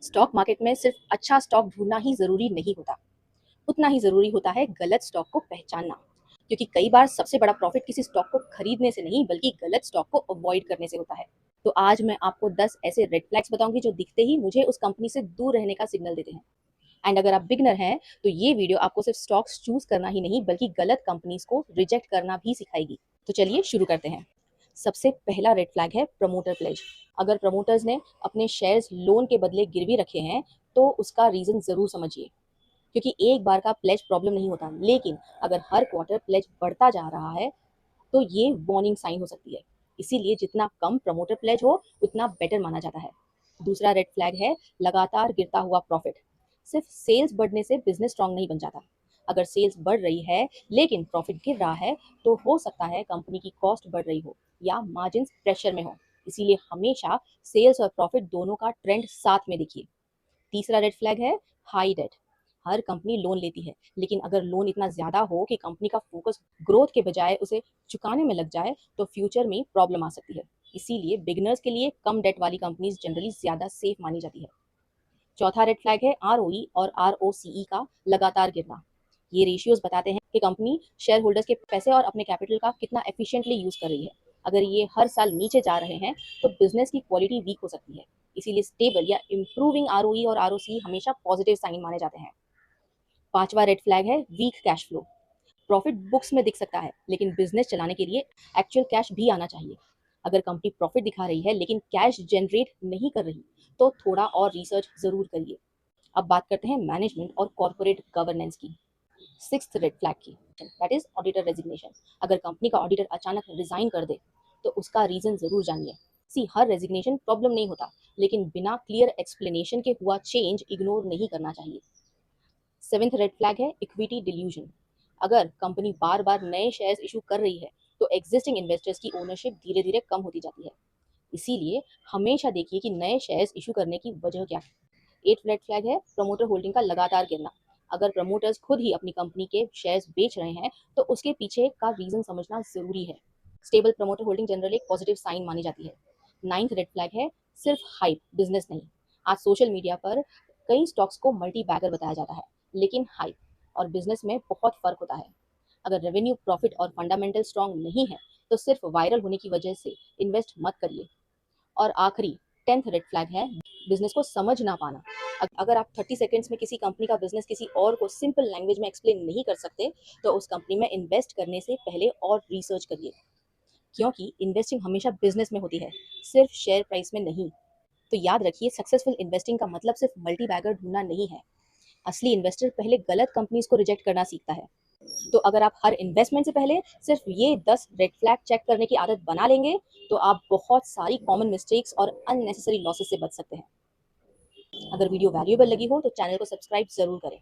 Stock market में सिर्फ अच्छा स्टॉक ढूंढना ही जरूरी नहीं होता, उतना ही जरूरी होता है गलत स्टॉक को पहचानना। क्योंकि कई बार सबसे बड़ा प्रॉफिट किसी स्टॉक को खरीदने से नहीं बल्कि गलत स्टॉक को अवॉइड करने से होता है। तो आज मैं आपको 10 ऐसे रेड फ्लैग्स बताऊंगी जो दिखते ही मुझे उस कंपनी से दूर रहने का सिग्नल देते हैं। एंड अगर आप बिगनर हैं तो ये वीडियो आपको सिर्फ स्टॉक्स चूज करना ही नहीं बल्कि गलत कंपनीज को रिजेक्ट करना भी सिखाएगी। तो चलिए शुरू करते हैं। सबसे पहला रेड फ्लैग है प्रमोटर प्लेज। अगर प्रमोटर्स ने अपने शेयर्स लोन के बदले गिरवी रखे हैं तो उसका रीजन जरूर समझिए। क्योंकि एक बार का प्लेज प्रॉब्लम नहीं होता, लेकिन अगर हर क्वार्टर प्लेज बढ़ता जा रहा है तो ये वार्निंग साइन हो सकती है। इसीलिए जितना कम प्रमोटर प्लेज हो उतना बेटर माना जाता है। दूसरा रेड फ्लैग है लगातार गिरता हुआ प्रॉफिट। सिर्फ सेल्स बढ़ने से बिजनेस स्ट्रांग नहीं बन जाता। अगर सेल्स बढ़ रही है लेकिन प्रॉफिट गिर रहा है तो हो सकता है कंपनी की कॉस्ट बढ़ रही हो या मार्जिन प्रेशर में हो। इसीलिए हमेशा सेल्स और प्रॉफिट दोनों का ट्रेंड साथ में देखिए। तीसरा रेड फ्लैग है हाई डेट। हर कंपनी लोन लेती है, लेकिन अगर लोन इतना ज्यादा हो कि कंपनी का फोकस ग्रोथ के बजाय उसे चुकाने में लग जाए तो फ्यूचर में प्रॉब्लम आ सकती है। इसीलिए बिगिनर्स के लिए कम डेट वाली कंपनीज जनरली ज्यादा सेफ मानी जाती है। चौथा रेड फ्लैग है आरओई और आरओसीई का लगातार गिरना। ये रेशियोज बताते हैं कि कंपनी शेयर होल्डर्स के पैसे और अपने कैपिटल का कितना एफिशिएंटली यूज कर रही है। अगर ये हर साल नीचे जा रहे हैं तो बिजनेस की क्वालिटी वीक हो सकती है। इसीलिए स्टेबल या इंप्रूविंग आरओई और आरओसी हमेशा पॉजिटिव साइन माने जाते हैं। पांचवा रेड फ्लैग है weak cash flow. Profit books में दिख सकता है लेकिन बिजनेस चलाने के लिए एक्चुअल कैश भी आना चाहिए। अगर कंपनी प्रॉफिट दिखा रही है लेकिन कैश जनरेट नहीं कर रही तो थोड़ा और रिसर्च जरूर करिए। अब बात करते हैं मैनेजमेंट और कॉर्पोरेट गवर्नेंस की। सिक्स्थ रेड फ्लैग की, दैट इज ऑडिटर रेजिग्नेशन। अगर कंपनी का ऑडिटर अचानक रिजाइन कर दे तो उसका रीजन जरूर जानिए। सी हर रेजिग्नेशन प्रॉब्लम नहीं होता, लेकिन बिना क्लियर एक्सप्लेनेशन के हुआ चेंज इग्नोर नहीं करना चाहिए। सेवेंथ रेड फ्लैग है इक्विटी डिल्यूजन। अगर कंपनी बार बार नए शेयर्स इशू कर रही है तो एग्जिस्टिंग इन्वेस्टर्स की ओनरशिप धीरे धीरे कम होती जाती है। इसीलिए हमेशा देखिए कि नए शेयर्स इशू करने की वजह क्या है। एट रेड फ्लैग है प्रमोटर होल्डिंग का लगातार गिरना। अगर प्रमोटर्स खुद ही अपनी कंपनी के शेयर्स बेच रहे हैं तो उसके पीछे का रीजन समझना जरूरी है। स्टेबल प्रमोटर होल्डिंग जनरली एक पॉजिटिव साइन मानी जाती है। नाइन्थ रेड फ्लैग है सिर्फ हाइप, बिजनेस नहीं। आज सोशल मीडिया पर कई स्टॉक्स को मल्टी बैगर बताया जाता है, लेकिन हाइप और बिजनेस में बहुत फर्क होता है। अगर रेवेन्यू, प्रॉफिट और फंडामेंटल स्ट्रांग नहीं है तो सिर्फ वायरल होने की वजह से इन्वेस्ट मत करिए। और आखिरी 10th रेड फ्लैग है बिजनेस को समझ ना पाना। अगर आप 30 सेकंड्स में किसी कंपनी का बिजनेस किसी और को सिंपल लैंग्वेज में एक्सप्लेन नहीं कर सकते तो उस कंपनी में इन्वेस्ट करने से पहले और रिसर्च करिए। क्योंकि इन्वेस्टिंग हमेशा बिजनेस में होती है, सिर्फ शेयर प्राइस में नहीं। तो याद रखिए, सक्सेसफुल इन्वेस्टिंग का मतलब सिर्फ मल्टी बैगर ढूंढना नहीं है। असली इन्वेस्टर पहले गलत कंपनीज को रिजेक्ट करना सीखता है। तो अगर आप हर इन्वेस्टमेंट से पहले सिर्फ ये 10 रेड फ्लैग चेक करने की आदत बना लेंगे तो आप बहुत सारी कॉमन मिस्टेक्स और अननेसेसरी लॉसेस से बच सकते हैं। अगर वीडियो वैल्यूएबल लगी हो तो चैनल को सब्सक्राइब जरूर करें।